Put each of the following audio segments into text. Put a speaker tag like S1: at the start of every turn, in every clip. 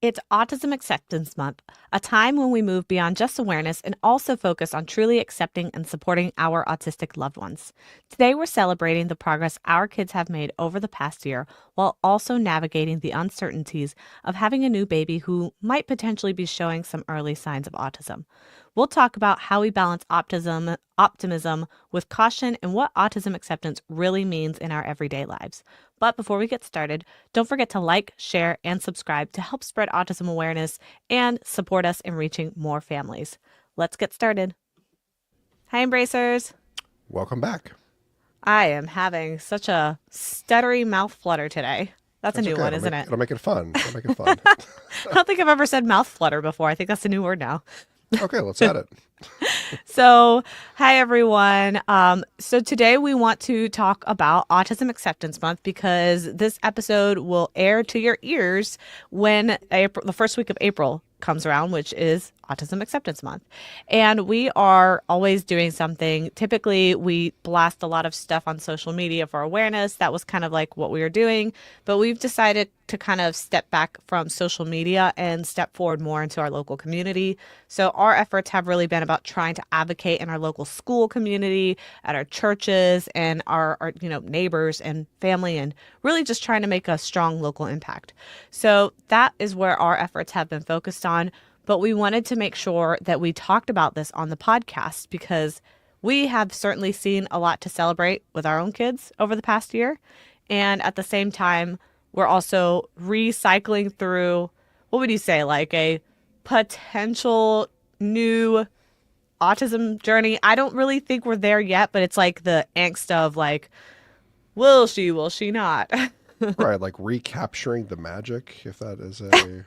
S1: It's Autism Acceptance Month, a time when we move beyond just awareness and also focus on truly accepting and supporting our autistic loved ones. Today, we're celebrating the progress our kids have made over the past year while also navigating the uncertainties of having a new baby who might potentially be showing some early signs of autism. We'll talk about how we balance optimism with caution and what autism acceptance really means in our everyday lives. But before we get started, don't forget to like, share, and subscribe to help spread autism awareness and support us in reaching more families. Let's get started. Hi, Embracers.
S2: Welcome back.
S1: I am having such a stuttery mouth flutter today. That's a
S2: That's
S1: new
S2: okay.
S1: one,
S2: It'll
S1: isn't
S2: make
S1: it?
S2: it'll make it fun. It'll make it fun.
S1: I don't think I've ever said mouth flutter before. I think that's a new word now.
S2: Okay, let's add it.
S1: So, hi everyone. So today we want to talk about Autism Acceptance Month because this episode will air to your ears when the first week of April comes around, which is Autism Acceptance Month. And we are always doing something. Typically, we blast a lot of stuff on social media for awareness. That was kind of like what we were doing. But we've decided to kind of step back from social media and step forward more into our local community. So our efforts have really been about trying to advocate in our local school community, at our churches, and our neighbors and family, and really just trying to make a strong local impact. So that is where our efforts have been focused on. But we wanted to make sure that we talked about this on the podcast because we have certainly seen a lot to celebrate with our own kids over the past year. And at the same time, we're also recycling through, what would you say, like a potential new autism journey. I don't really think we're there yet, but it's like the angst of like, will she not?
S2: Right, like recapturing the magic, if that is a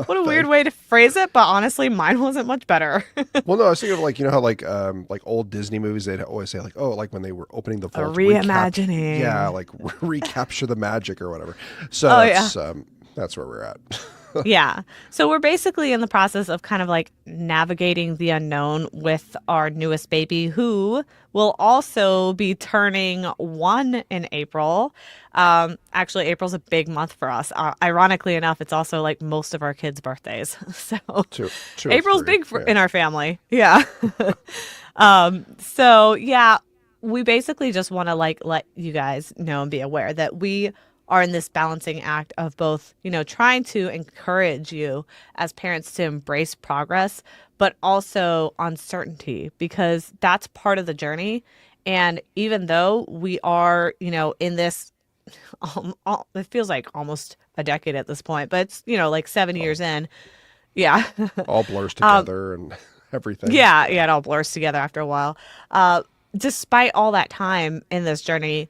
S1: What a weird
S2: thing.
S1: way to phrase it, but honestly, mine wasn't much better.
S2: Well, no, I was thinking of like how like old Disney movies they'd always say like like when they were opening the
S1: A
S2: vault, recapture, yeah,
S1: reimagining.
S2: like recapture the magic or whatever. So
S1: Oh, yeah.
S2: that's where we're at.
S1: Yeah. So we're basically in the process of kind of like navigating the unknown with our newest baby, who will also be turning 1 in April. Actually, April's a big month for us. Ironically enough, it's also like most of our kids' birthdays. So
S2: Two or
S1: April's
S2: three,
S1: big
S2: yeah.
S1: in our family. Yeah. So yeah, we basically just want to like let you guys know and be aware that we are in this balancing act of both, trying to encourage you as parents to embrace progress, but also uncertainty because that's part of the journey. And even though we are, in this, it feels like almost a decade at this point, but it's, like 7 years
S2: All
S1: in. Yeah.
S2: all blurs
S1: um,
S2: together and everything.
S1: yeah, it all blurs together after a while. Despite all that time in this journey,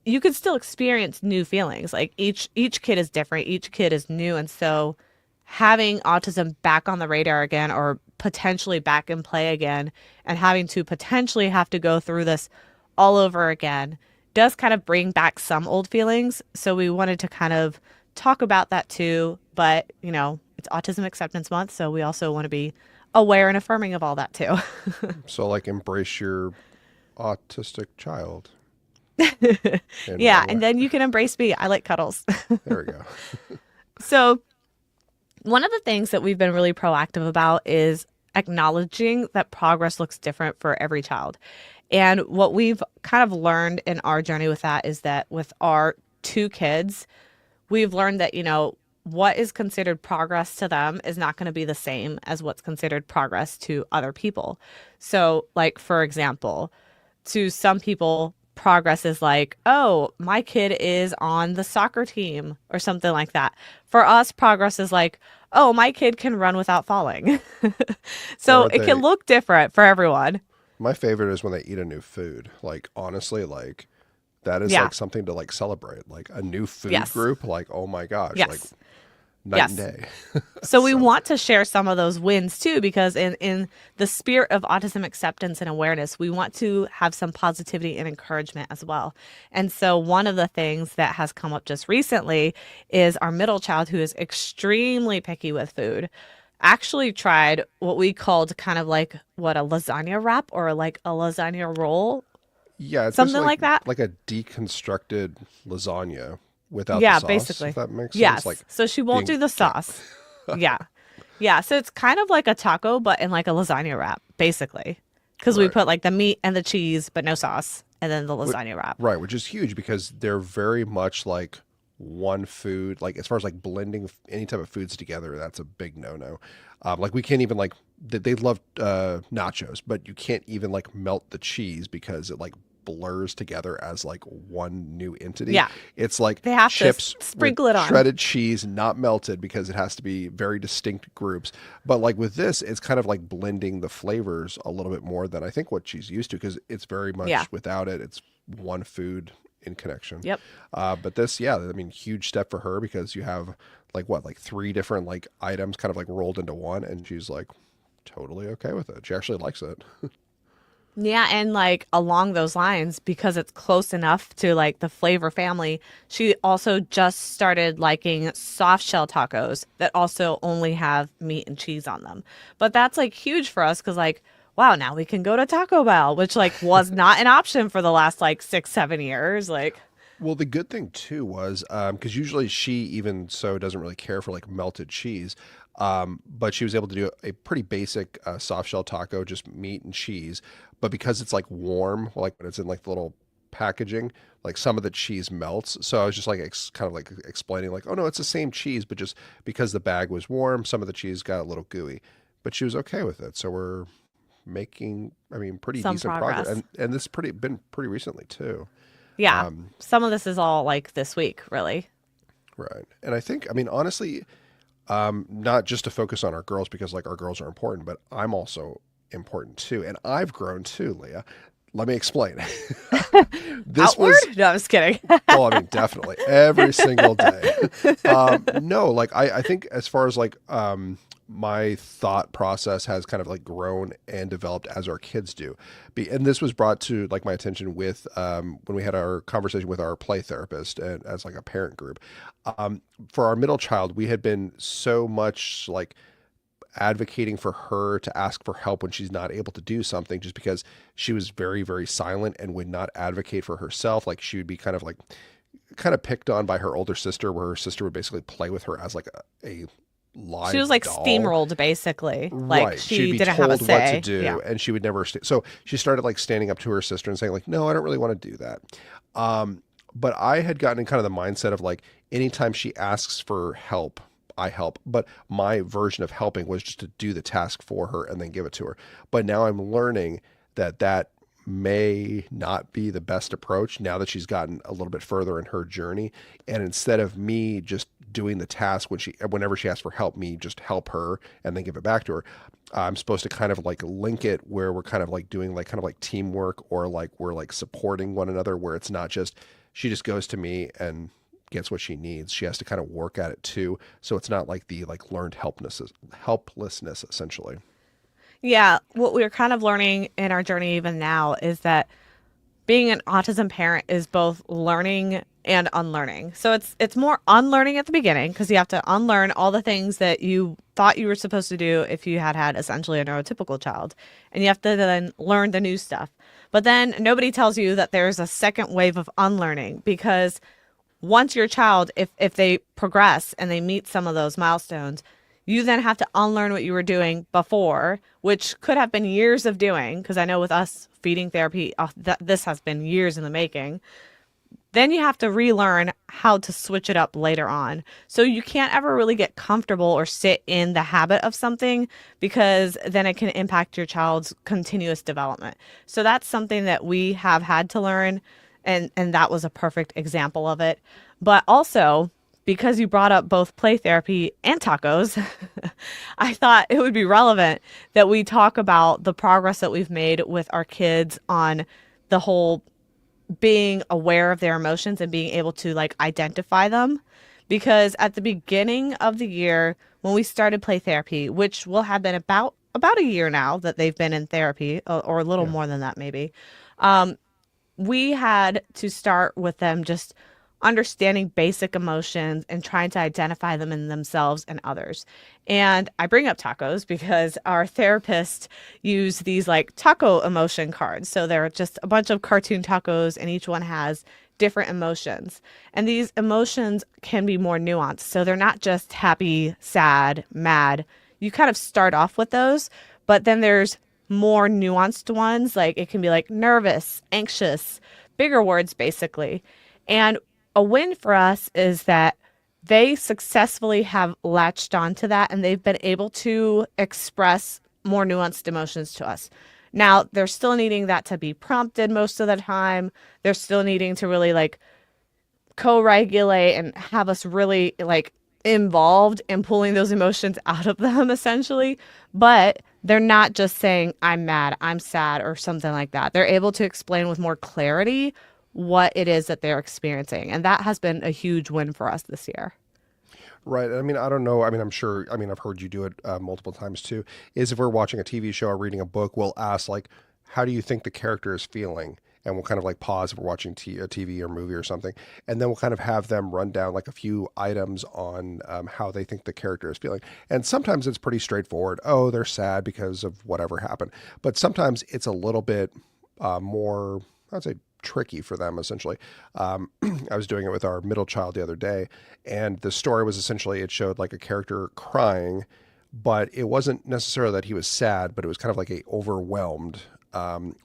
S1: you can still experience new feelings. Like each kid is different, each kid is new, and so having autism back on the radar again or potentially back in play again and having to potentially have to go through this all over again does kind of bring back some old feelings. So we wanted to kind of talk about that too, but it's Autism Acceptance Month, so we also want to be aware and affirming of all that too.
S2: So like embrace your autistic child in
S1: Yeah,
S2: one way.
S1: and then you can embrace me. I like cuddles.
S2: There we go.
S1: So one of the things that we've been really proactive about is acknowledging that progress looks different for every child. And what we've kind of learned in our journey with that is that with our two kids, we've learned that, what is considered progress to them is not going to be the same as what's considered progress to other people. So, like, for example, to some people, progress is like, oh, my kid is on the soccer team or something like that. For us, progress is like, oh, my kid can run without falling. So
S2: Or
S1: it can
S2: they
S1: look different for everyone.
S2: My favorite is when they eat a new food. Like honestly, like that is
S1: Yeah.
S2: like something to like celebrate. Like a new food
S1: Yes.
S2: group, like oh my gosh, like
S1: Yes.
S2: night and
S1: Yes.
S2: day.
S1: So we
S2: So
S1: want to share some of those wins too, because in the spirit of autism acceptance and awareness, we want to have some positivity and encouragement as well. And so one of the things that has come up just recently is our middle child, who is extremely picky with food, actually tried what we called kind of like what a lasagna wrap or like a lasagna roll,
S2: yeah, it's
S1: something
S2: basically
S1: like that.
S2: like a deconstructed lasagna. without the
S1: Yeah,
S2: sauce, if
S1: basically.
S2: that makes sense.
S1: Yes.
S2: Like
S1: So she won't
S2: being
S1: do the
S2: yeah.
S1: sauce. Yeah. Yeah. So it's kind of like a taco, but in like a lasagna wrap, basically. Because we
S2: Right.
S1: put like the meat and the cheese, but no sauce, and then the
S2: Wh-
S1: lasagna wrap.
S2: right, which is huge because they're very much like one food. Like as far as like blending any type of foods together, that's a big no-no. Like we can't even like they love nachos, but you can't even like melt the cheese because it like blurs together as like one new entity.
S1: Yeah.
S2: It's like
S1: They have to
S2: chips with
S1: sprinkle it on.
S2: shredded cheese, not melted because it has to be very distinct groups. But like with this, it's kind of like blending the flavors a little bit more than I think what she's used to because it's very
S1: Yeah.
S2: much without it. It's one food in connection.
S1: Yep.
S2: But this, yeah, I mean, huge step for her because you have like what, like three different like items kind of like rolled into one, and she's like totally okay with it. She actually likes it.
S1: Yeah, and like along those lines, because it's close enough to like the flavor family, she also just started liking soft shell tacos that also only have meat and cheese on them. But that's like huge for us because like, wow, now we can go to Taco Bell, which like was not an option for the last like 6, 7 years. Like,
S2: Well, the good thing too was because usually she even so doesn't really care for like melted cheese, but she was able to do a pretty basic soft shell taco, just meat and cheese. But because it's like warm, like when it's in like the little packaging, like some of the cheese melts. So I was just like kind of like explaining like, oh no, it's the same cheese, but just because the bag was warm, some of the cheese got a little gooey. But she was okay with it, so we're making, I mean, pretty
S1: some
S2: decent progress,
S1: progress.
S2: and this pretty been pretty recently too.
S1: Yeah,
S2: Um,
S1: some of this is all like this week, really.
S2: Right. And I think, I mean, honestly, not just to focus on our girls because like our girls are important, but I'm also important too. And I've grown too, Leah. Let me explain. This
S1: Outward?
S2: was,
S1: No, I'm just kidding.
S2: oh, I mean, definitely every single day. No, like I think as far as like my thought process has kind of like grown and developed as our kids do. And this was brought to like my attention with when we had our conversation with our play therapist and as like a parent group. For our middle child, we had been so much like advocating for her to ask for help when she's not able to do something just because she was very, very silent and would not advocate for herself. Like she would be kind of like kind of picked on by her older sister, where her sister would basically play with her as like a
S1: She was
S2: live
S1: like
S2: doll.
S1: steamrolled, basically. Like
S2: Right. She'd
S1: she
S2: be
S1: didn't have a
S2: told what to
S1: say. Yeah.
S2: do and she would never so she started like standing up to her sister and saying like, no, I don't really want to do that. But I had gotten in kind of the mindset of like, anytime she asks for help, I help. But my version of helping was just to do the task for her and then give it to her. But now I'm learning that that may not be the best approach now that she's gotten a little bit further in her journey. And instead of me just doing the task whenever she asks for help, me just help her and then give it back to her. I'm supposed to kind of like link it where we're kind of like doing like kind of like teamwork, or like we're like supporting one another, where it's not just she just goes to me and gets what she needs. She has to kind of work at it too. So it's not like the like learned helplessness essentially.
S1: Yeah. What we're kind of learning in our journey even now is that being an autism parent is both learning and unlearning. So it's more unlearning at the beginning because you have to unlearn all the things that you thought you were supposed to do if you had had essentially a neurotypical child. And you have to then learn the new stuff. But then nobody tells you that there's a second wave of unlearning because once your child, if they progress and they meet some of those milestones, you then have to unlearn what you were doing before, which could have been years of doing. Because I know with us feeding therapy, this has been years in the making. Then you have to relearn how to switch it up later on. So you can't ever really get comfortable or sit in the habit of something because then it can impact your child's continuous development. So that's something that we have had to learn, and that was a perfect example of it. But also, because you brought up both play therapy and tacos, I thought it would be relevant that we talk about the progress that we've made with our kids on the whole being aware of their emotions and being able to like identify them. Because at the beginning of the year, when we started play therapy, which will have been about a year now that they've been in therapy, or a little
S2: Yeah.
S1: more than that maybe, we had to start with them just understanding basic emotions and trying to identify them in themselves and others. And I bring up tacos because our therapist used these like taco emotion cards. So they're just a bunch of cartoon tacos, and each one has different emotions. And these emotions can be more nuanced. So they're not just happy, sad, mad. You kind of start off with those, but then there's more nuanced ones. Like it can be like nervous, anxious, bigger words basically. And a win for us is that they successfully have latched onto that and they've been able to express more nuanced emotions to us. Now, they're still needing that to be prompted most of the time. They're still needing to really like co-regulate and have us really like involved in pulling those emotions out of them essentially. But they're not just saying I'm mad, I'm sad or something like that. They're able to explain with more clarity what it is that they're experiencing, and that has been a huge win for us this year.
S2: Right. I mean, I don't know. I mean, I'm sure. I mean, I've heard you do it multiple times too. Is if we're watching a TV show or reading a book, we'll ask like, "How do you think the character is feeling?" And we'll kind of like pause if we're watching a TV or movie or something, and then we'll kind of have them run down like a few items on how they think the character is feeling. And sometimes it's pretty straightforward. Oh, they're sad because of whatever happened. But sometimes it's a little bit more, I'd say, tricky for them essentially. I was doing it with our middle child the other day, and the story was essentially it showed like a character crying, but it wasn't necessarily that he was sad, but it was kind of like a overwhelmed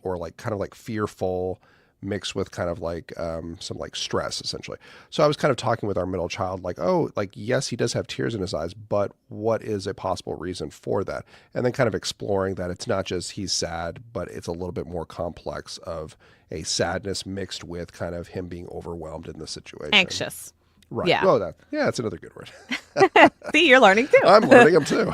S2: or like kind of like fearful mixed with kind of like some like stress essentially. So I was kind of talking with our middle child like, oh, like yes, he does have tears in his eyes, but what is a possible reason for that? And then kind of exploring that it's not just he's sad, but it's a little bit more complex of a sadness mixed with kind of him being overwhelmed in the situation.
S1: Anxious.
S2: Right.
S1: Yeah.
S2: Well, that yeah, that's another good word.
S1: See, you're learning too.
S2: I'm learning them too.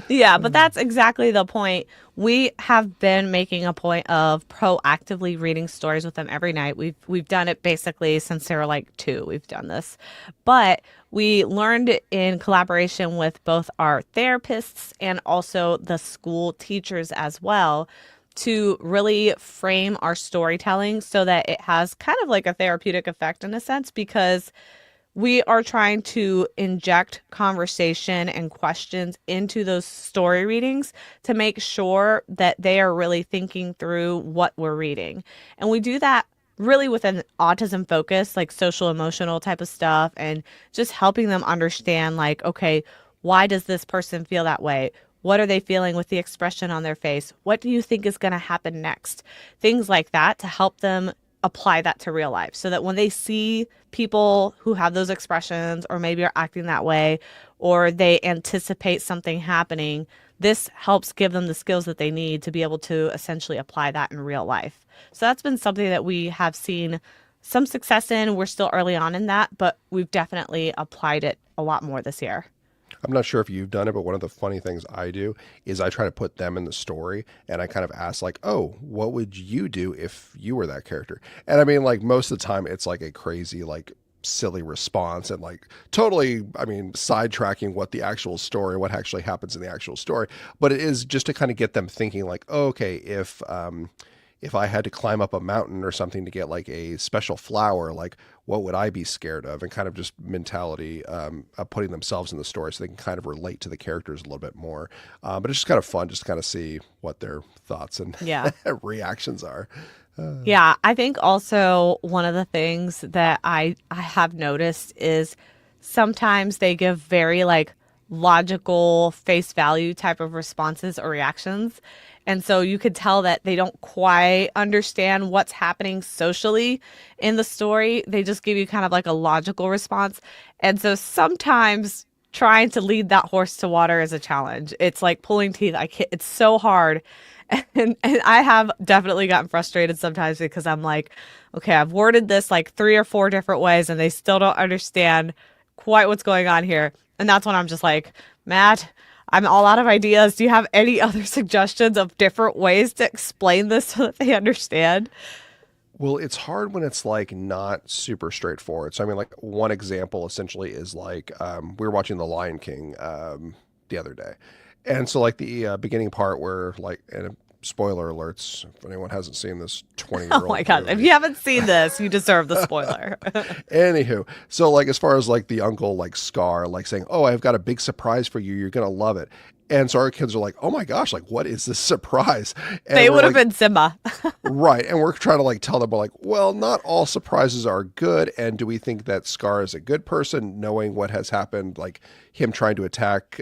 S1: Yeah, but that's exactly the point. We have been making a point of proactively reading stories with them every night. We've done it basically since they were like 2. We've done this. But we learned in collaboration with both our therapists and also the school teachers as well to really frame our storytelling so that it has kind of like a therapeutic effect in a sense because we are trying to inject conversation and questions into those story readings to make sure that they are really thinking through what we're reading. And we do that really with an autism focus, like social emotional type of stuff, and just helping them understand, like, okay, why does this person feel that way? What are they feeling with the expression on their face? What do you think is going to happen next? Things like that to help them apply that to real life so that when they see people who have those expressions or maybe are acting that way or they anticipate something happening, this helps give them the skills that they need to be able to essentially apply that in real life. So that's been something that we have seen some success in. We're still early on in that, but we've definitely applied it a lot more this year.
S2: I'm not sure if you've done it, but one of the funny things I do is I try to put them in the story and I kind of ask like, "Oh, what would you do if you were that character?" And I mean like most of the time it's like a crazy like silly response and like totally I mean sidetracking what the actual story what actually happens in the actual story, but it is just to kind of get them thinking like, oh, okay, if I had to climb up a mountain or something to get like a special flower, like what would I be scared of? And kind of just mentality of putting themselves in the story so they can kind of relate to the characters a little bit more. But it's just kind of fun just to kind of see what their thoughts and
S1: Yeah.
S2: reactions are.
S1: Yeah, I think also one of the things that I have noticed is sometimes they give very like logical face value type of responses or reactions. And so you could tell that they don't quite understand what's happening socially in the story. They just give you kind of like a logical response. And so sometimes trying to lead that horse to water is a challenge. It's like pulling teeth. I can't, it's so hard. And I have definitely gotten frustrated sometimes because I'm like, okay, I've worded this like 3 or 4 different ways and they still don't understand quite what's going on here. And that's when I'm just like, Matt, I'm all out of ideas. Do you have any other suggestions of different ways to explain this so that they understand?
S2: Well, it's hard when it's like not super straightforward. So I mean, like one example essentially is like we were watching The Lion King the other day, and so like the beginning part where like and spoiler alerts if anyone hasn't seen this 20
S1: Oh
S2: year
S1: my
S2: old
S1: God. If
S2: movie.
S1: you haven't seen this, you deserve the spoiler.
S2: Anywho, so like as far as like the uncle like Scar like saying, "Oh, I've got a big surprise for you. You're gonna love it." And so our kids are like, "Oh my gosh, like what is this surprise?" And
S1: They
S2: we're
S1: would have
S2: like,
S1: been Simba.
S2: right. And we're trying to like tell them, we're like, well, not all surprises are good. And do we think that Scar is a good person, knowing what has happened, like him trying to attack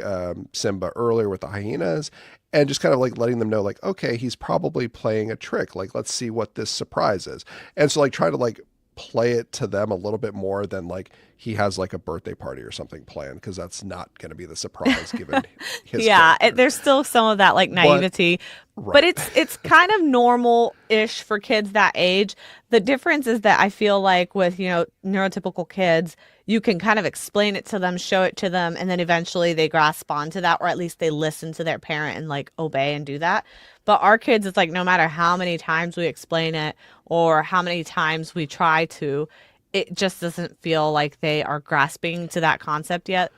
S2: Simba earlier with the hyenas? And just kind of like letting them know, like, okay, he's probably playing a trick. Like, let's see what this surprise is. And so, like, try to like play it to them a little bit more than like he has like a birthday party or something planned, because that's not going to be the surprise given his
S1: Yeah,
S2: character.
S1: there's still some of that like
S2: But,
S1: naivety, but
S2: right.
S1: it's kind of normal-ish for kids that age. The difference is that I feel like with, neurotypical kids, you can kind of explain it to them, show it to them, and then eventually they grasp onto that, or at least they listen to their parent and like obey and do that. But our kids, it's like no matter how many times we explain it or how many times we try to, it just doesn't feel like they are grasping to that concept yet.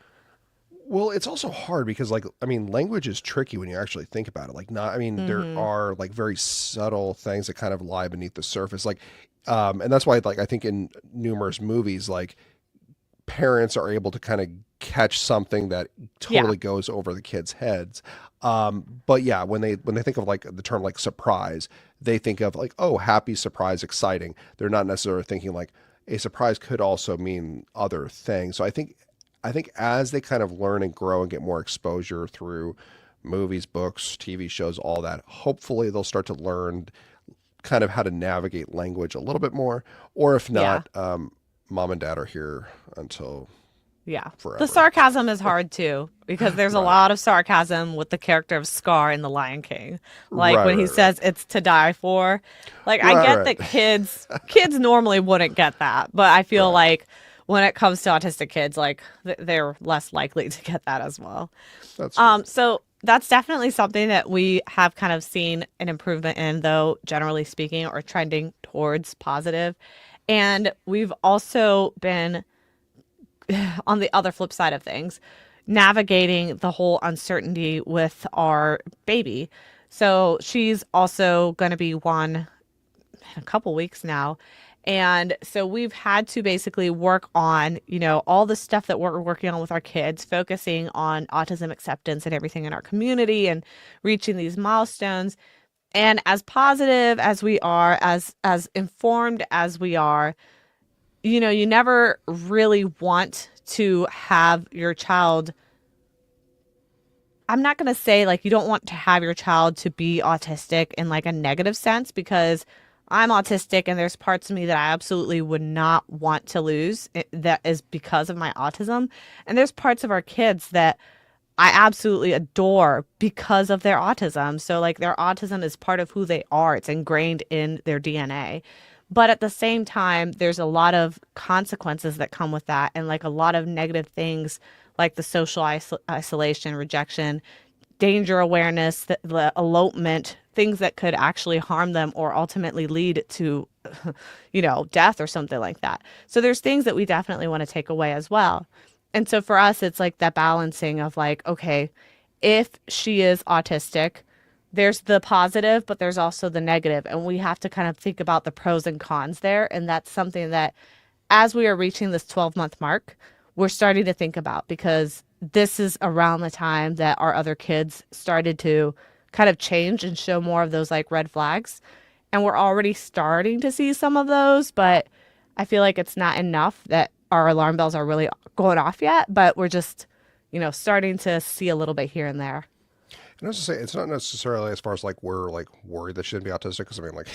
S2: Well, it's also hard because, like, I mean, language is tricky when you actually think about it. Like, not, I mean, there
S1: Hmm.
S2: are like very subtle things that kind of lie beneath the surface. Like, and that's why, like, I think in numerous movies, like, parents are able to kind of catch something that
S1: Yeah.
S2: totally goes over the kids' heads. But yeah, when they think of like the term like surprise, they think of like, oh, happy, surprise, exciting. They're not necessarily thinking like a surprise could also mean other things. So I think as they kind of learn and grow and get more exposure through movies, books, TV shows, all that, hopefully they'll start to learn kind of how to navigate language a little bit more. Or if
S1: Yeah.
S2: not, mom and dad are here until
S1: Yeah. The
S2: forever.
S1: sarcasm is hard too because there's a
S2: Right.
S1: lot of sarcasm with the character of Scar in The Lion King. Like
S2: Right,
S1: when he
S2: right, right.
S1: says it's to die for. Like I
S2: Right,
S1: get
S2: right.
S1: that kids normally wouldn't get that, but I feel
S2: Right.
S1: like when it comes to autistic kids like they're less likely to get that as well.
S2: That's true.
S1: So that's definitely something that we have kind of seen an improvement in, though generally speaking, or trending towards positive. And we've also been on the other flip side of things, navigating the whole uncertainty with our baby. So she's also going to be one in a couple weeks now. And so we've had to basically work on, all the stuff that we're working on with our kids, focusing on autism acceptance and everything in our community and reaching these milestones. And as positive as we are, as informed as we are, you never really want to have your child. I'm not going to say like you don't want to have your child to be autistic in like a negative sense because I'm autistic and there's parts of me that I absolutely would not want to lose that is because of my autism. And there's parts of our kids that I absolutely adore because of their autism. So, like, their autism is part of who they are, it's ingrained in their DNA. But at the same time, there's a lot of consequences that come with that, and like a lot of negative things, like the social isolation, rejection, danger awareness, the elopement, things that could actually harm them or ultimately lead to, death or something like that. So, there's things that we definitely want to take away as well. And so for us, it's like that balancing of like, okay, if she is autistic, there's the positive, but there's also the negative, and we have to kind of think about the pros and cons there. And that's something that, as we are reaching this 12-month mark, we're starting to think about because this is around the time that our other kids started to kind of change and show more of those like red flags. And we're already starting to see some of those, but I feel like it's not enough that our alarm bells are really going off yet, but we're just, starting to see a little bit here and there.
S2: And I was to say, it's not necessarily as far as like we're like worried that she shouldn't be autistic, because I mean, like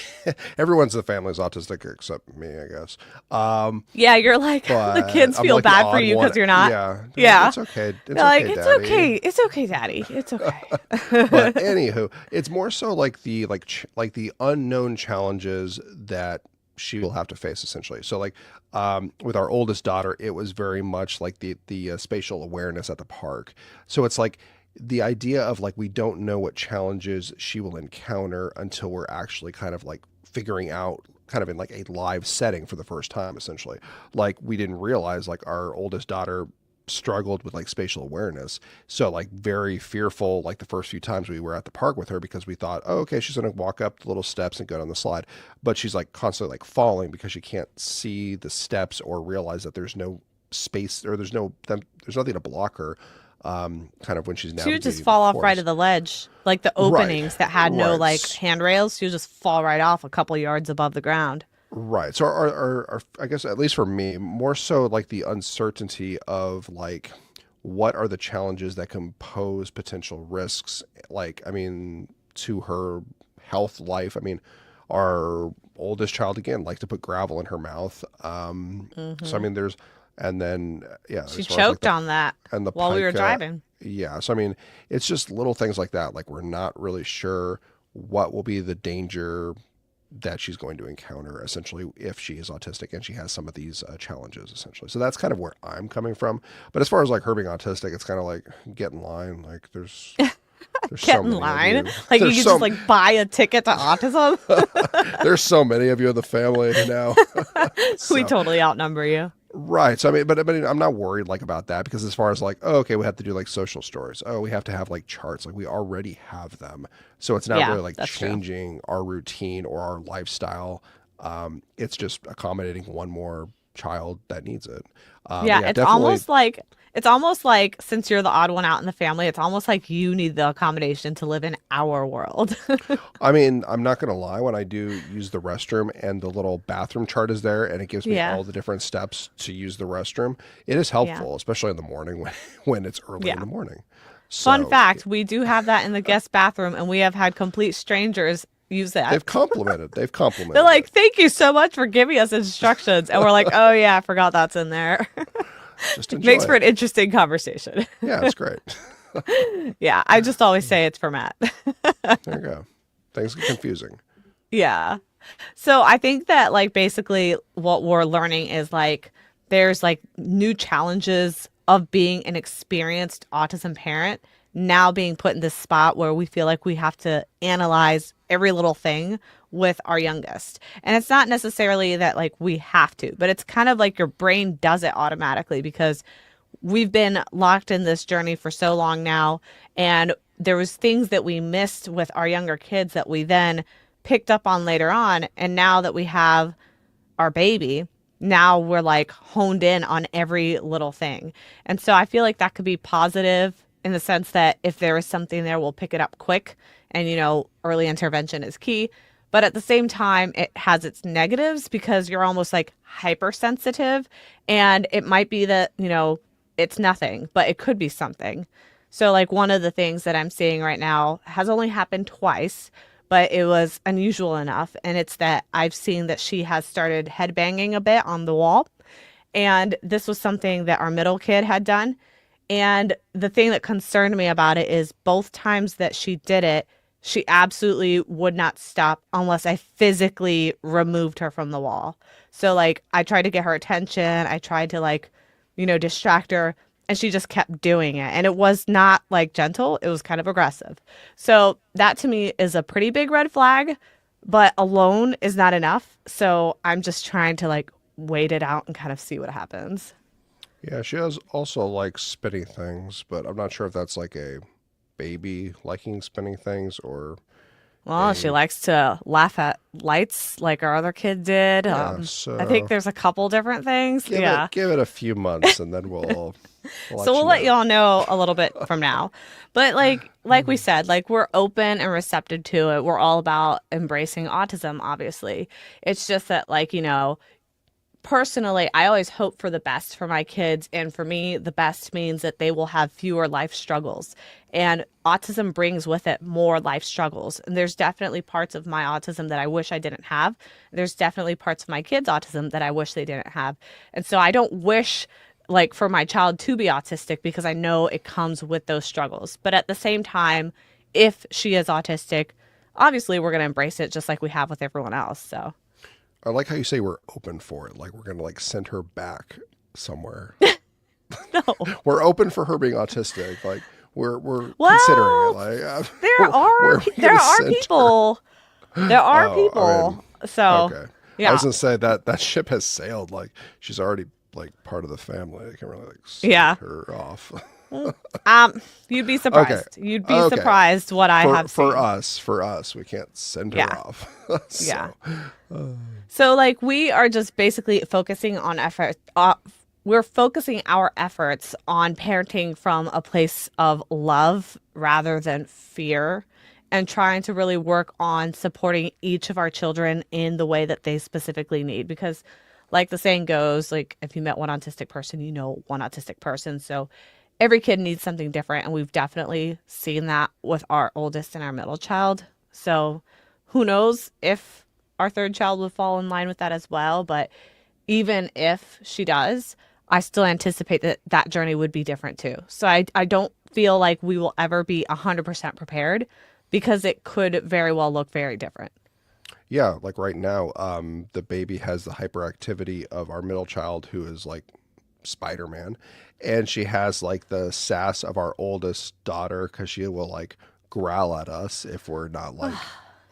S2: everyone's in the family is autistic except me, I guess.
S1: Yeah, you're like, the
S2: But
S1: kids
S2: I'm
S1: feel
S2: like the
S1: bad for
S2: odd
S1: you
S2: one.
S1: because you're not.
S2: Yeah, they're like,
S1: Yeah.
S2: it's okay, it's
S1: They're like,
S2: okay,
S1: it's
S2: Daddy.
S1: okay. It's okay, Daddy. It's okay.
S2: But anywho, it's more so like the like the unknown challenges that she will have to face essentially. So like with our oldest daughter, it was very much like the spatial awareness at the park. So it's like the idea of like we don't know what challenges she will encounter until we're actually kind of like figuring out kind of in like a live setting for the first time essentially. Like we didn't realize like our oldest daughter struggled with like spatial awareness. So like very fearful, like the first few times we were at the park with her because we thought, oh, okay, she's going to walk up the little steps and go down the slide. But she's like constantly like falling because she can't see the steps or realize that there's no space or there's nothing to block her. Kind of when she's
S1: She would just
S2: navigating the
S1: fall off right
S2: course.
S1: at the ledge, like the
S2: Right.
S1: openings that had no like
S2: Right.
S1: handrails. She would just fall right off a couple yards above the ground.
S2: Right. So I guess at least for me, more so like the uncertainty of like what are the challenges that can pose potential risks, like I mean, to her health, life. I mean, our oldest child again liked to put gravel in her mouth. So I
S1: Hmm.
S2: mean, there's and then yeah,
S1: She
S2: as far as like
S1: choked on that
S2: the
S1: while we were
S2: pica,
S1: driving.
S2: yeah. So I mean, it's just little things like that. Like we're not really sure what will be the danger that she's going to encounter essentially if she is autistic and she has some of these challenges essentially. So that's kind of where I'm coming from. But as far as like her being autistic, it's kind of like get in line. Like there's
S1: Get
S2: so
S1: in
S2: many of
S1: line.
S2: you.
S1: Like you
S2: There's
S1: could just
S2: so
S1: like buy a ticket to autism.
S2: there's so many of you in the family now.
S1: We
S2: So
S1: totally outnumber you.
S2: right. So I mean, but I'm not worried like about that because as far as like, oh, okay, we have to do like social stories. Oh, we have to have like charts. Like we already have them. So it's not
S1: Yeah,
S2: really like
S1: that's true.
S2: changing our routine or our lifestyle. It's just accommodating one more child that needs it. But
S1: Yeah,
S2: yeah, definitely.
S1: it's almost like since you're the odd one out in the family, it's almost like you need the accommodation to live in our world.
S2: I mean, I'm not gonna lie. When I do use the restroom and the little bathroom chart is there and it gives me
S1: Yeah.
S2: all the different steps to use the restroom, it is
S1: Yeah.
S2: helpful, especially in the morning when it's early in
S1: Yeah.
S2: the morning.
S1: Fun
S2: So
S1: fact, we do have that in the guest bathroom and we have had complete strangers use that.
S2: they've
S1: They're
S2: complimented
S1: like,
S2: it.
S1: "Thank you so much for giving us instructions." And we're like, "Oh yeah, I forgot that's in there."
S2: Just enjoy
S1: Makes for
S2: it.
S1: an interesting conversation.
S2: Yeah, it's great.
S1: Yeah, I just always say it's for Matt.
S2: There you go. Things get confusing.
S1: Yeah. So I think that like basically what we're learning is like there's like new challenges of being an experienced autism parent now being put in this spot where we feel like we have to analyze every little thing with our youngest. And it's not necessarily that like we have to, but it's kind of like your brain does it automatically because we've been locked in this journey for so long now, and there was things that we missed with our younger kids that we then picked up on later on, and now that we have our baby, now we're like honed in on every little thing. And so I feel like that could be positive in the sense that if there is something there, we'll pick it up quick, and early intervention is key. But at the same time, it has its negatives because you're almost like hypersensitive, and it might be that it's nothing, but it could be something. So, like, one of the things that I'm seeing right now has only happened twice, but it was unusual enough. And it's that I've seen that she has started headbanging a bit on the wall. And this was something that our middle kid had done. And the thing that concerned me about it is both times that she did it, she absolutely would not stop unless I physically removed her from the wall. So, like, I tried to get her attention. I tried to, like, distract her, and she just kept doing it. And it was not like gentle, it was kind of aggressive. So that to me is a pretty big red flag, but alone is not enough. So I'm just trying to like wait it out and kind of see what happens.
S2: Yeah, she has also like spinning things, but I'm not sure if that's like a baby liking spinning things or
S1: Well, she
S2: a
S1: likes to laugh at lights like our other kid did.
S2: yeah.
S1: I think
S2: So
S1: there's a couple different things. Yeah.
S2: give it a few months and then we'll
S1: So
S2: let
S1: we'll
S2: you
S1: let
S2: know.
S1: y'all know a little bit from now. But like we said, like we're open and receptive to it. We're all about embracing autism, obviously. It's just that personally, I always hope for the best for my kids. And for me, the best means that they will have fewer life struggles. And autism brings with it more life struggles. And there's definitely parts of my autism that I wish I didn't have. There's definitely parts of my kids' autism that I wish they didn't have. And so I don't wish like for my child to be autistic because I know it comes with those struggles. But at the same time, if she is autistic, obviously we're going to embrace it just like we have with everyone else. So
S2: I like how you say we're open for it. Like we're gonna like send her back somewhere.
S1: no.
S2: We're open for her being autistic. Like we're considering it.
S1: Well,
S2: Like
S1: there
S2: where
S1: are
S2: are we
S1: there
S2: gonna
S1: are
S2: send her?
S1: people. There are
S2: Oh, I
S1: people.
S2: mean,
S1: So
S2: okay. I
S1: yeah.
S2: was gonna say that ship has sailed. Like she's already like part of the family. I can really like send
S1: Yeah.
S2: her off.
S1: Mm, Um, you'd be
S2: Okay.
S1: surprised. You'd be
S2: Okay.
S1: surprised what I have seen.
S2: For us, we can't send her
S1: Yeah.
S2: off.
S1: Yeah.
S2: So, uh,
S1: So like we are just basically focusing on effort. We're focusing our efforts on parenting from a place of love rather than fear, and trying to really work on supporting each of our children in the way that they specifically need. Because, like the saying goes, like if you met one autistic person, you know one autistic person. So every kid needs something different, and we've definitely seen that with our oldest and our middle child. So who knows if our third child would fall in line with that as well. But even if she does, I still anticipate that that journey would be different too. So I don't feel like we will ever be 100% prepared, because it could very well look very different.
S2: yeah, like right now, the baby has the hyperactivity of our middle child, who is like Spider-Man, and she has like the sass of our oldest daughter because she will like growl at us if we're not like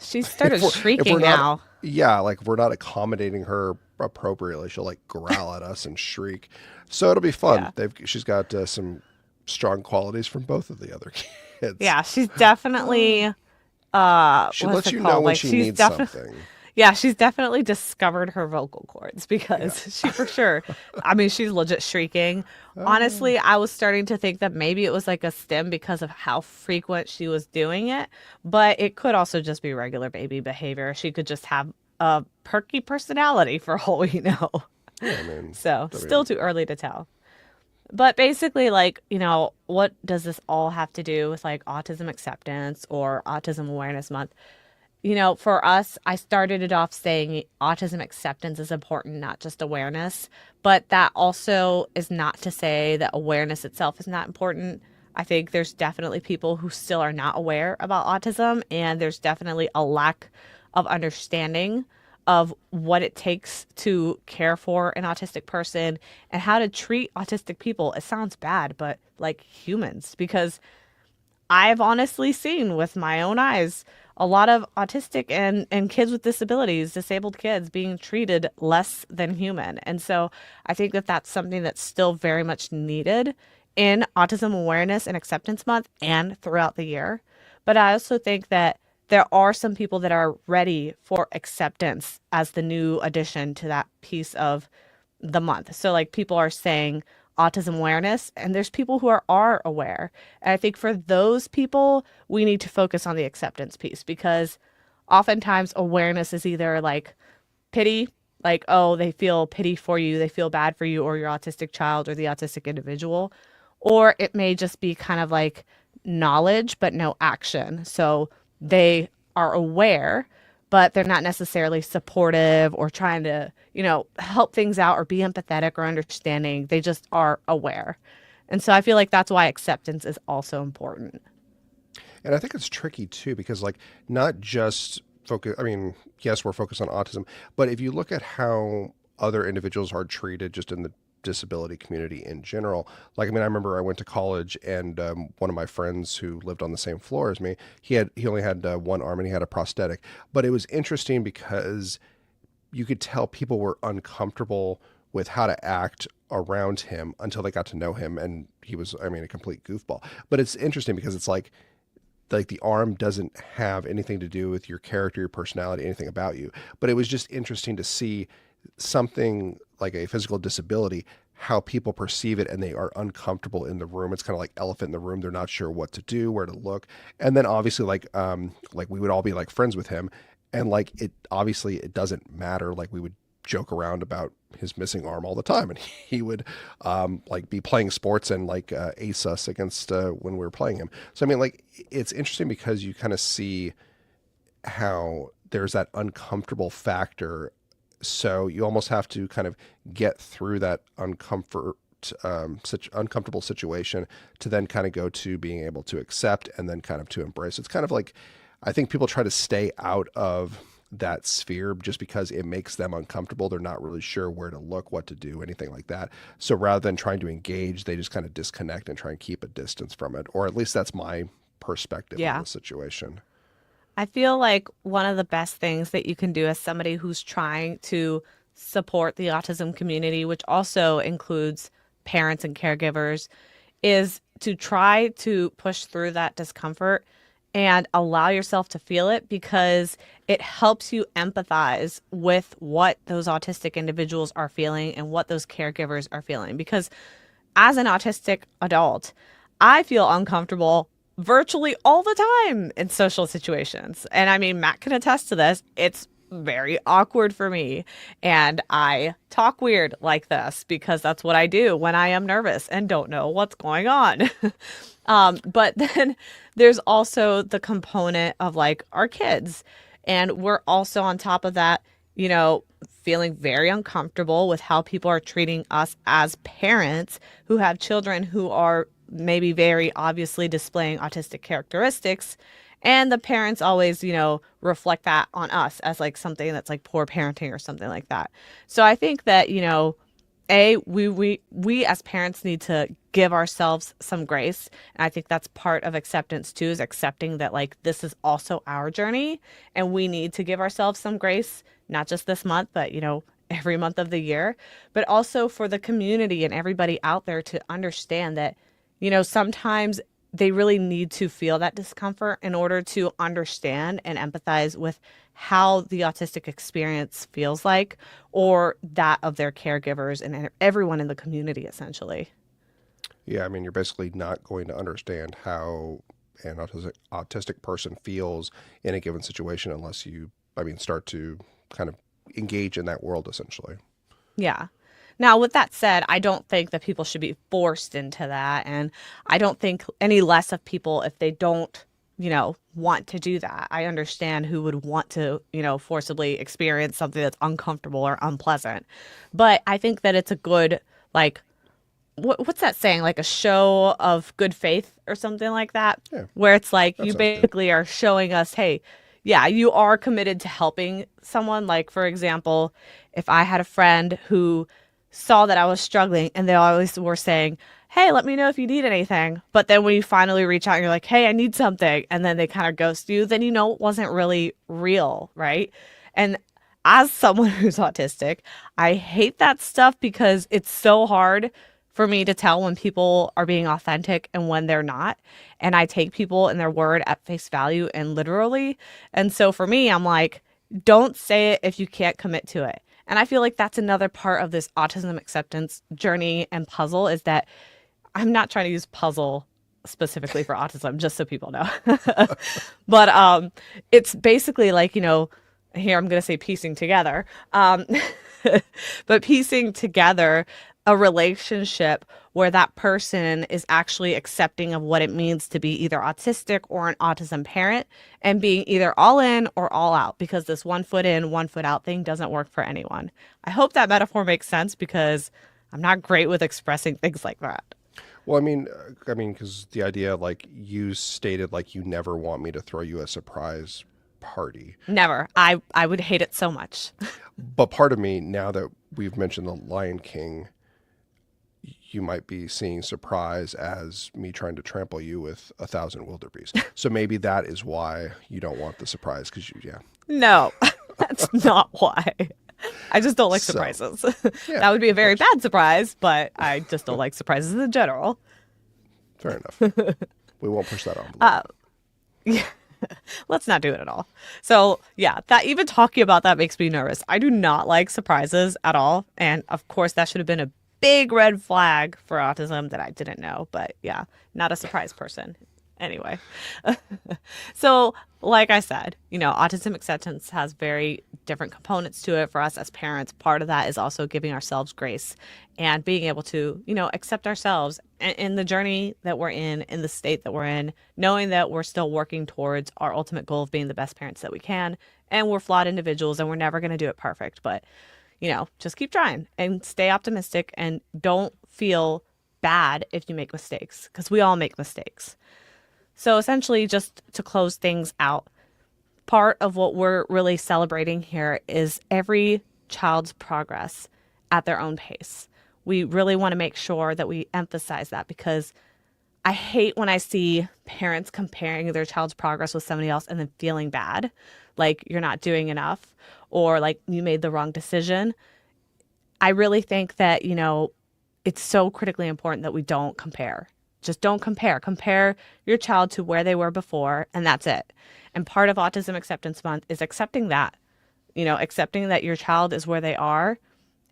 S1: She started
S2: if we're
S1: shrieking
S2: not
S1: now.
S2: yeah, like if we're not accommodating her appropriately, she'll like growl at us and shriek. So it'll be fun.
S1: Yeah.
S2: She's got some strong qualities from both of the other kids.
S1: Yeah, she's definitely
S2: She
S1: what's
S2: lets
S1: it
S2: you know
S1: called?
S2: when
S1: Like
S2: she
S1: she's
S2: needs
S1: definitely
S2: something.
S1: yeah, she's definitely discovered her vocal cords,
S2: Yeah.
S1: because she for sure, I mean, she's legit shrieking.
S2: Uh,
S1: Honestly, I was starting to think that maybe it was like a stim because of how frequent she was doing it, but it could also just be regular baby behavior. She could just have a perky personality for all we know.
S2: yeah,
S1: So,
S2: I
S1: still
S2: mean,
S1: too early to tell. But basically, like, what does this all have to do with like autism acceptance or autism awareness month? For us, I started it off saying autism acceptance is important, not just awareness. But that also is not to say that awareness itself is not important. I think there's definitely people who still are not aware about autism, and there's definitely a lack of understanding of what it takes to care for an autistic person and how to treat autistic people. It sounds bad, but like humans, because I've honestly seen with my own eyes a lot of autistic and kids with disabilities, disabled kids being treated less than human. And so I think that that's something that's still very much needed in Autism Awareness and Acceptance Month and throughout the year. But I also think that there are some people that are ready for acceptance as the new addition to that piece of the month. So like people are saying autism awareness, and there's people who are aware. And I think for those people, we need to focus on the acceptance piece, because oftentimes awareness is either like pity, like, oh, they feel pity for you, they feel bad for you or your autistic child or the autistic individual, or it may just be kind of like knowledge but no action. So they are aware, but they're not necessarily supportive or trying to, help things out or be empathetic or understanding. They just are aware. And so I feel like that's why acceptance is also important.
S2: and I think it's tricky too because like not just focus. I mean, yes, we're focused on autism, but if you look at how other individuals are treated just in the disability community in general, like I mean, I remember I went to college and one of my friends who lived on the same floor as me, he only had one arm and he had a prosthetic, but it was interesting because you could tell people were uncomfortable with how to act around him until they got to know him, and he was, I mean, a complete goofball. But it's interesting because it's like the arm doesn't have anything to do with your character, your personality, anything about you. But it was just interesting to see something like a physical disability, how people perceive it, and they are uncomfortable in the room. It's kind of like elephant in the room. They're not sure what to do, where to look. And then obviously like we would all be like friends with him, and like it obviously it doesn't matter. Like we would joke around about his missing arm all the time, and he would like be playing sports and like ace us against when we were playing him. So I mean, like it's interesting because you kind of see how there's that uncomfortable factor. So you almost have to kind of get through that such uncomfortable situation to then kind of go to being able to accept and then kind of to embrace. It's kind of like I think people try to stay out of that sphere just because it makes them uncomfortable. They're not really sure where to look, what to do, anything like that. So rather than trying to engage, they just kind of disconnect and try and keep a distance from it. Or at least that's my perspective on
S1: Yeah.
S2: the situation.
S1: I feel like one of the best things that you can do as somebody who's trying to support the autism community, which also includes parents and caregivers, is to try to push through that discomfort and allow yourself to feel it because it helps you empathize with what those autistic individuals are feeling and what those caregivers are feeling. Because as an autistic adult, I feel uncomfortable virtually all the time in social situations. And I mean, Matt can attest to this. It's very awkward for me. And I talk weird like this because that's what I do when I am nervous and don't know what's going on. But then there's also the component of like our kids. And we're also on top of that, feeling very uncomfortable with how people are treating us as parents who have children who are maybe very obviously displaying autistic characteristics. And the parents always, reflect that on us as like something that's like poor parenting or something like that. So I think that, we as parents need to give ourselves some grace. And I think that's part of acceptance too, is accepting that like this is also our journey and we need to give ourselves some grace, not just this month, but every month of the year, but also for the community and everybody out there to understand that, sometimes they really need to feel that discomfort in order to understand and empathize with how the autistic experience feels like or that of their caregivers and everyone in the community, essentially.
S2: Yeah, I mean, you're basically not going to understand how an autistic person feels in a given situation unless you, I mean, start to kind of engage in that world essentially.
S1: Yeah. Now, with that said, I don't think that people should be forced into that. And I don't think any less of people if they don't, want to do that. I understand who would want to, forcibly experience something that's uncomfortable or unpleasant. But I think that it's a good, like, what's that saying? Like a show of good faith or something like that,
S2: Yeah,
S1: where it's like
S2: that
S1: you
S2: sounds good.
S1: basically are showing us, hey, yeah, you are committed to helping someone. Like, for example, if I had a friend who saw that I was struggling and they always were saying, hey, let me know if you need anything. But then when you finally reach out and you're like, hey, I need something, and then they kind of ghost you, then it wasn't really real, right? And as someone who's autistic, I hate that stuff because it's so hard for me to tell when people are being authentic and when they're not. And I take people and their word at face value and literally. And so for me, I'm like, don't say it if you can't commit to it. And I feel like that's another part of this autism acceptance journey and puzzle is that I'm not trying to use puzzle specifically for autism, just so people know. But it's basically like, here I'm going to say piecing together, but piecing together a relationship where that person is actually accepting of what it means to be either autistic or an autism parent and being either all in or all out because this 1 foot in, 1 foot out thing doesn't work for anyone. I hope that metaphor makes sense because I'm not great with expressing things like that.
S2: Well, because the idea, like you stated, like you never want me to throw you a surprise party.
S1: Never. I would hate it so much.
S2: But part of me, now that we've mentioned the Lion King, you might be seeing surprise as me trying to trample you with 1,000 wildebeest. So maybe that is why you don't want the surprise, because yeah.
S1: No, that's not why. I just don't like
S2: So
S1: surprises.
S2: yeah,
S1: That would be a
S2: of
S1: very
S2: course,
S1: bad surprise, but I just don't like surprises in general.
S2: fair enough. We won't push that on.
S1: Yeah. Let's not do it at all. So, yeah, that even talking about that makes me nervous. I do not like surprises at all. And of course, that should have been a big red flag for autism that I didn't know. But yeah, not a surprise person. Anyway, so like I said, autism acceptance has very different components to it for us as parents. Part of that is also giving ourselves grace and being able to, accept ourselves in the journey that we're in the state that we're in, knowing that we're still working towards our ultimate goal of being the best parents that we can. And we're flawed individuals and we're never going to do it perfect. But, just keep trying and stay optimistic and don't feel bad if you make mistakes because we all make mistakes. So essentially, just to close things out, part of what we're really celebrating here is every child's progress at their own pace. We really want to make sure that we emphasize that because I hate when I see parents comparing their child's progress with somebody else and then feeling bad, like you're not doing enough or like you made the wrong decision. I really think that, it's so critically important that we don't compare. Just don't compare. Compare your child to where they were before, and that's it. And part of Autism Acceptance Month is accepting that, accepting that your child is where they are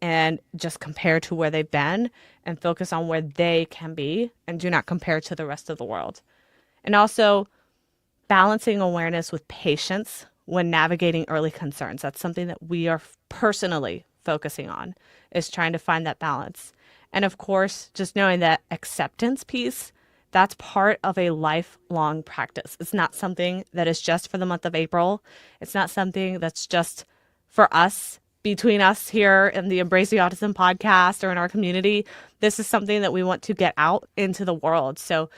S1: and just compare to where they've been and focus on where they can be and do not compare to the rest of the world. And also balancing awareness with patience when navigating early concerns. That's something that we are personally focusing on, is trying to find that balance. And of course, just knowing that acceptance piece, that's part of a lifelong practice. It's not something that is just for the month of April. It's not something that's just for us, between us here in the Embracing Autism podcast or in our community. This is something that we want to get out into the world. So,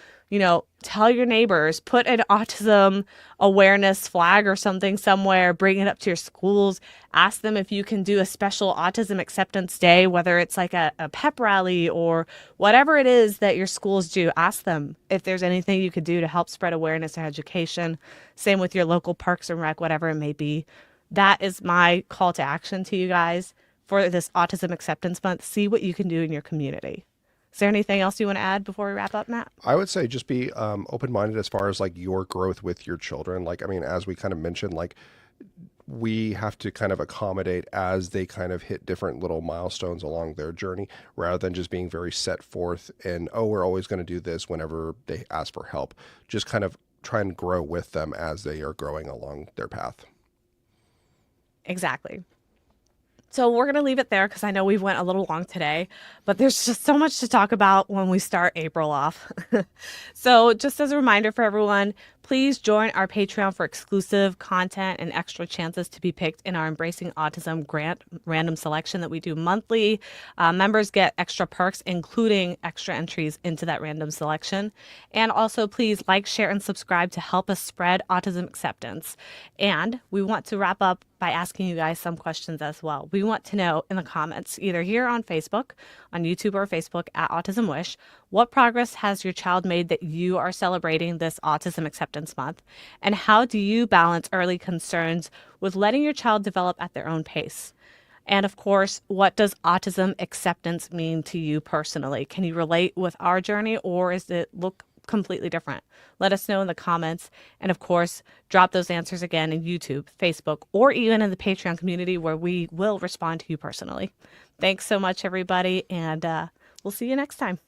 S1: tell your neighbors, put an autism awareness flag or something somewhere, bring it up to your schools, ask them if you can do a special autism acceptance day, whether it's like a pep rally or whatever it is that your schools do. Ask them if there's anything you could do to help spread awareness and education. Same with your local parks and rec, whatever it may be. That is my call to action to you guys for this Autism Acceptance Month. See what you can do in your community. Is there anything else you want to add before we wrap up, Matt?
S2: I would say just be open-minded as far as like your growth with your children. Like, I mean, as we kind of mentioned, like we have to kind of accommodate as they kind of hit different little milestones along their journey rather than just being very set forth and, oh, we're always going to do this whenever they ask for help. Just kind of try and grow with them as they are growing along their path.
S1: Exactly. So we're going to leave it there because I know we went a little long today, but there's just so much to talk about when we start April off. So just as a reminder for everyone, please join our Patreon for exclusive content and extra chances to be picked in our Embracing Autism grant random selection that we do monthly. Members get extra perks, including extra entries into that random selection. And also, please like, share, and subscribe to help us spread autism acceptance. And we want to wrap up by asking you guys some questions as well. We want to know in the comments, either here on Facebook, on YouTube or Facebook at Autism Wish, what progress has your child made that you are celebrating this Autism Acceptance Month? And how do you balance early concerns with letting your child develop at their own pace? And of course, what does autism acceptance mean to you personally? Can you relate with our journey, or is it look completely different? Let us know in the comments. And of course, drop those answers again in YouTube, Facebook, or even in the Patreon community where we will respond to you personally. Thanks so much, everybody. And we'll see you next time.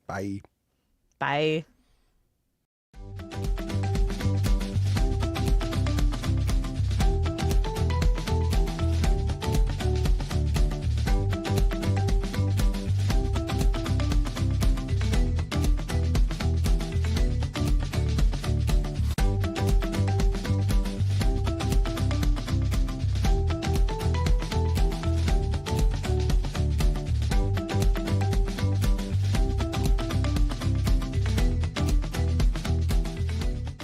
S2: Bye.
S1: Bye.